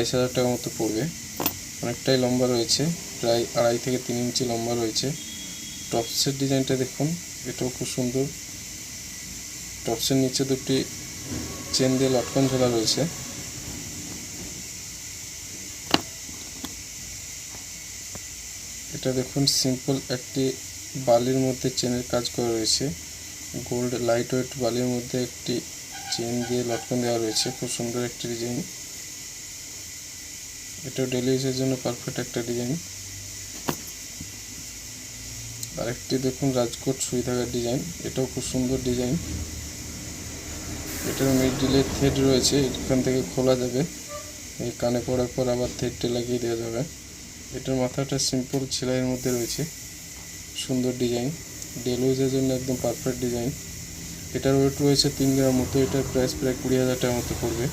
22,000 টাকা মতো পড়বে। অনেকটাই লম্বা রয়েছে, প্রায় 2.5 থেকে 3 ইঞ্চি লম্বা রয়েছে। টপসের ডিজাইনটা দেখুন, এটাও খুব সুন্দর। টপসের নিচে দুটি চেন দিয়ে লটকন ঝোলা রয়েছে। এটা দেখুন, সিম্পল একটি বালির মধ্যে চেনের কাজ করা রয়েছে। গোল্ড লাইট ওয়েট বালির মধ্যে একটি চেন দিয়ে লটকন দেওয়া রয়েছে, খুব সুন্দর একটি ডিজাইন। এটা ডেলি ইউজের জন্য পারফেক্ট একটা ডিজাইন। আরেকটি দেখুন, রাজকোট সুই ধাগার ডিজাইন, এটাও খুব সুন্দর ডিজাইন। এটার মিডলে থ্রেড রয়েছে, এখান থেকে খোলা যাবে, এই কানে পড়ার পর আবার থ্রেডটা লাগিয়ে দেওয়া যাবে। এটার মাথাটা সিম্পল সেলাইয়ের মধ্যে রয়েছে, সুন্দর ডিজাইন। ডেলি ইউজের জন্য একদম পারফেক্ট ডিজাইন। এটার ওয়েট রয়েছে 3 গ্রাম মতো। এটার প্রাইস প্রায় 20,000 টাকার মতো পড়বে।